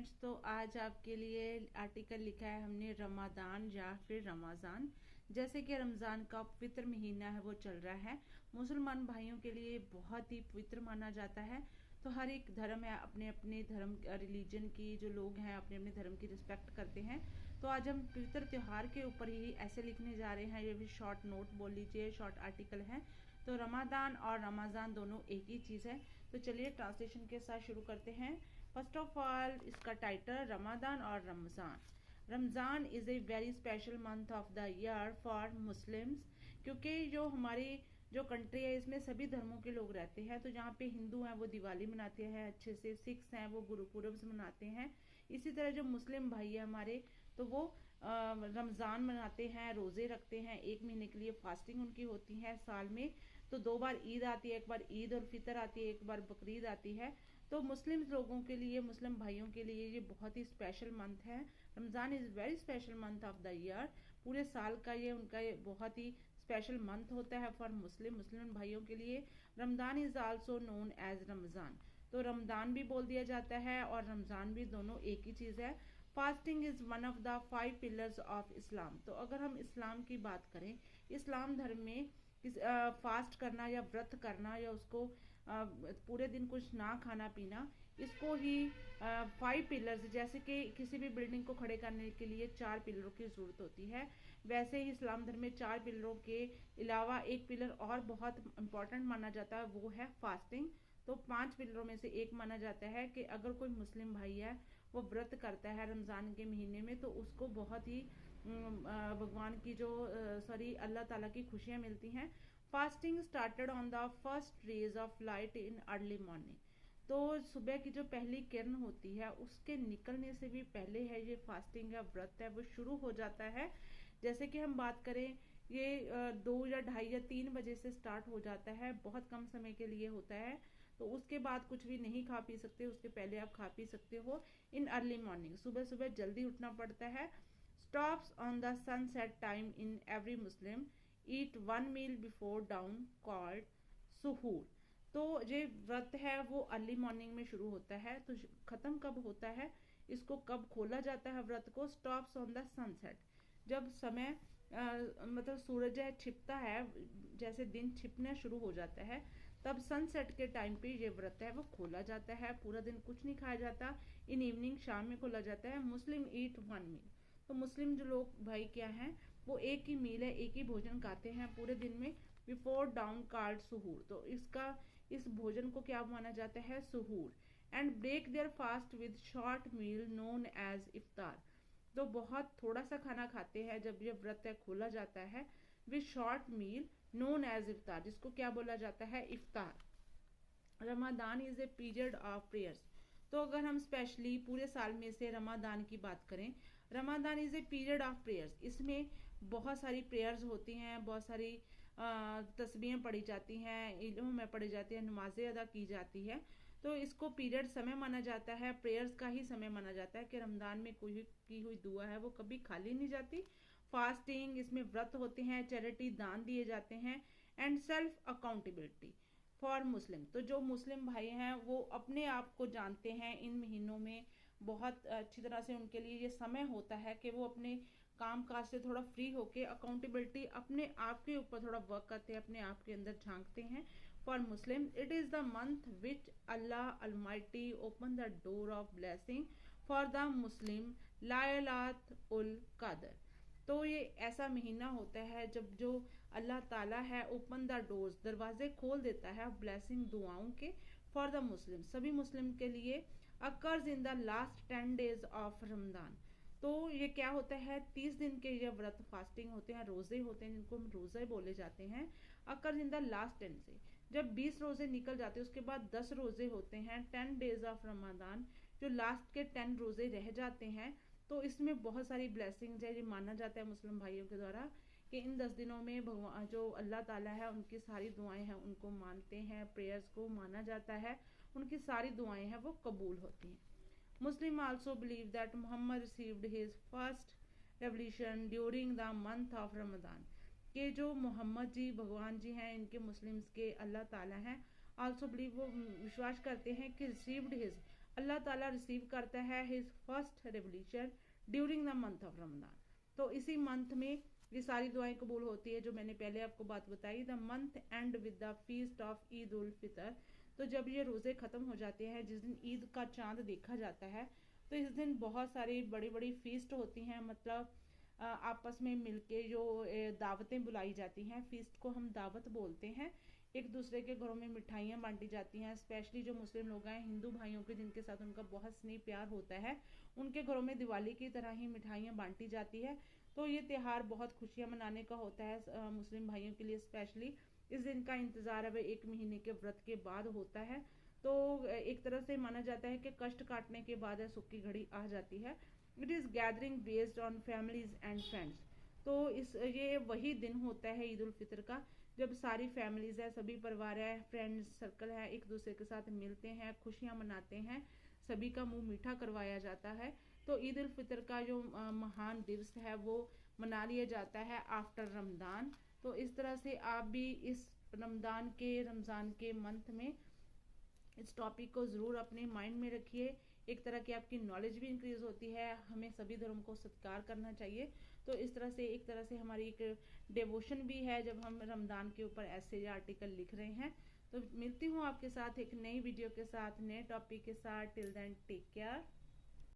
Friends, तो आज आपके लिए आर्टिकल लिखा है हमने रमादान या फिर रमज़ान। जैसे कि रमज़ान का पवित्र महीना है वो चल रहा है, मुसलमान भाइयों के लिए बहुत ही पवित्र माना जाता है। तो हर एक धर्म है, अपने अपने धर्म रिलीजन की जो लोग हैं अपने अपने धर्म की रिस्पेक्ट करते हैं। तो आज हम पवित्र त्यौहार के ऊपर ही ऐसे लिखने जा रहे हैं, ये भी शॉर्ट नोट बोल लीजिए, शॉर्ट आर्टिकल है। तो रमादान और रमज़ान दोनों एक ही चीज़ है। तो चलिए ट्रांसलेशन के साथ शुरू करते हैं। फर्स्ट ऑफ ऑल इसका टाइटल रमादान और Ramzan. Ramzan is a very special month of the year for Muslims, क्योंकि जो हमारी जो कंट्री है इसमें सभी धर्मों के लोग रहते हैं। तो जहाँ पे हिंदू हैं वो दिवाली मनाते हैं अच्छे से, सिख्स हैं वो गुरुपुरब मनाते हैं। इसी तरह जो मुस्लिम भाई है हमारे, तो वो रमज़ान मनाते हैं, रोज़े रखते हैं, 1 महीने के लिए फास्टिंग उनकी होती है साल में। तो 2 बार ईद आती है, एक बार ईद और फितर आती है, एक बार बकरीद आती है। तो मुस्लिम लोगों के लिए, मुस्लिम भाइयों के लिए ये बहुत ही स्पेशल मंथ है। Ramzan is very special month of the year. पूरे साल का ये उनका ये बहुत ही स्पेशल मंथ होता है फॉर मुस्लिम भाइयों के लिए। Ramzan is also known as Ramzan, तो रमज़ान भी बोल दिया जाता है और रमज़ान भी, दोनों एक ही चीज़ है। Fasting is one of the 5 pillars of Islam. तो अगर हम इस्लाम की बात करें, इस्लाम धर्म में फास्ट करना या व्रत करना या उसको पूरे दिन कुछ ना खाना पीना, इसको ही 5 पिलर्स, जैसे कि किसी भी बिल्डिंग को खड़े करने के लिए 4 पिलरों की जरूरत होती है, वैसे ही इस्लाम धर्म में 4 पिलरों के अलावा एक पिलर और बहुत इंपॉर्टेंट माना जाता है, वो है फास्टिंग। तो 5 पिलरों में से एक माना जाता है कि अगर कोई मुस्लिम भाई है वो व्रत करता है रमज़ान के महीने में, तो उसको बहुत ही भगवान की जो अल्लाह ताला की खुशियाँ मिलती हैं। Fasting started on the first raise of light in early morning. तो सुबह की जो पहली किरण होती है उसके निकलने से भी पहले है ये फास्टिंग या व्रत है वो शुरू हो जाता है। जैसे कि हम बात करें, ये 2 या 2:30 या 3 बजे से स्टार्ट हो जाता है, बहुत कम समय के लिए होता है। तो उसके बाद कुछ भी नहीं खा पी सकते, उसके पहले आप खा पी सकते हो इन अर्ली मॉर्निंग। सुबह सुबह जल्दी उठना पड़ता है। Stops on the sunset time in every Muslim eat 1 meal before dawn called suhoor. तो ये व्रत है वो अर्ली मॉर्निंग में शुरू होता है। तो खत्म कब होता है, इसको कब खोला जाता है व्रत को? स्टॉप्स ऑन द सनसेट, जब समय मतलब सूरज है छिपता है, जैसे दिन छिपना शुरू हो जाता है, तब सनसेट के टाइम पे ये व्रत है वो खोला जाता है। पूरा दिन कुछ नहीं खाया जाता, इन इवनिंग शाम में खोला जाता है। मुस्लिम ईट 1 मील, तो मुस्लिम जो लोग भाई क्या हैं वो एक ही मील है, एक ही भोजन खाते हैं पूरे दिन में। बिफोर डाउन कार्ड सुहूर, तो इस भोजन को क्या माना जाता है? सुहूर। And break their fast with short meal known as iftar. तो बहुत थोड़ा सा खाना खाते हैं जब ये व्रत है खोला जाता है, with short meal known as iftar, जिसको क्या बोला जाता है? इफ्तार। Ramadan is a period of prayers. तो अगर हम स्पेशली पूरे साल में से रमादान की बात करें, Ramadan is a period of prayers. इसमें बहुत सारी प्रेयर्स होती हैं, बहुत सारी तस्बीहें पढ़ी जाती हैं, इल्म में पढ़ी जाती है, नमाजें अदा की जाती है। तो इसको पीरियड समय माना जाता है, प्रेयर्स का ही समय माना जाता है कि रमजान में कोई की हुई दुआ है वो कभी खाली नहीं जाती। फास्टिंग, इसमें व्रत होते हैं, चैरिटी दान दिए जाते हैं, and self accountability for Muslim. तो जो मुस्लिम भाई हैं वो अपने आप को जानते हैं, इन महीनों में बहुत अच्छी तरह से उनके लिए ये समय होता है कि वो अपने काम काज से थोड़ा फ्री होके अकाउंटेबिलिटी अपने आप के ऊपर थोड़ा वर्क करते हैं, अपने आप के अंदर झांकते हैं। For Muslim it is the month which Allah almighty open the door of blessing for the Muslim लायलात उल कादर। तो ये ऐसा महीना होता है जब जो अल्लाह ताला है ओपन द डोर्स, दरवाजे खोल देता है ब्लेसिंग, दुआओं के, फॉर द मुस्लिम, सभी मुस्लिम के लिए। Occurs in the last 10 days of Ramzan. तो ये क्या होता है, 30 दिन के ये व्रत फास्टिंग होते हैं, रोजे होते हैं, जिनको हम रोजे बोले जाते हैं। अकर्स इन द लास्ट 10 से, जब 20 रोजे निकल जाते हैं उसके बाद 10 रोजे होते हैं, 10 days ऑफ रमजान, जो लास्ट के 10 रोजे रह जाते हैं। तो इसमें बहुत सारी ब्लेसिंग्स है, ये माना जाता है मुस्लिम भाइयों के द्वारा कि इन 10 दिनों में भगवान जो अल्लाह ताला है उनकी सारी दुआएं हैं उनको मानते हैं, प्रेयर्स को माना जाता है, उनकी सारी दुआएं हैं वो कबूल होती हैं। Muslim also believe that Muhammad received his first revelation during the month of Ramadan। के जो मोहम्मद जी भगवान जी हैं, इनके मुस्लिम्स के अल्लाह ताला हैं, आल्सो बिलीव, वो विश्वास करते हैं कि रिसीव्ड हिज, अल्लाह ताला रिसीव करता है his first revolution during the month of Ramzan. तो इसी मंथ में ये सारी दुआएं कबूल होती है जो मैंने पहले आपको बात बताई। The month end with the feast of Eid ul Fitr. तो जब ये रोज़े ख़त्म हो जाते हैं, जिस दिन ईद का चांद देखा जाता है, तो इस दिन बहुत सारी बड़ी बड़ी फीस्ट होती हैं, मतलब आपस में मिलके जो दावतें बुलाई जाती हैं, फीस्ट को हम दावत बोलते हैं। एक दूसरे के घरों में मिठाइयाँ बांटी जाती हैं, स्पेशली जो मुस्लिम लोग हैं, हिंदू भाइयों के जिनके साथ उनका बहुत स्नेह प्यार होता है, उनके घरों में दिवाली की तरह ही मिठाइयाँ बांटी जाती है। तो ये त्यौहार बहुत खुशियाँ मनाने का होता है मुस्लिम भाइयों के लिए। स्पेशली इस दिन का इंतज़ार अब 1 महीने के व्रत के बाद होता है। तो एक तरह से माना जाता है कि कष्ट काटने के बाद सुख की घड़ी आ जाती है। It is gathering based on families and friends. तो ये वही दिन होता है ईद उल फितर का, जब सारी फैमिलीज है, सभी परिवार है, फ्रेंड्स सर्कल है, एक दूसरे के साथ मिलते हैं, खुशियाँ मनाते हैं, सभी का मुंह मीठा करवाया जाता है। तो ईद उल फितर का जो महान दिवस है वो मना लिया जाता है आफ्टर रमज़ान। तो इस तरह से आप भी इस रमज़ान के मंथ में इस टॉपिक को ज़रूर अपने माइंड में रखिए। एक तरह की आपकी नॉलेज भी इंक्रीज होती है। हमें सभी धर्म को सत्कार करना चाहिए। तो इस तरह से एक तरह से हमारी एक डिवोशन भी है जब हम रमज़ान के ऊपर ऐसे या आर्टिकल लिख रहे हैं। तो मिलती हूँ आपके साथ एक नई वीडियो के साथ, नए टॉपिक के साथ। Till then take care.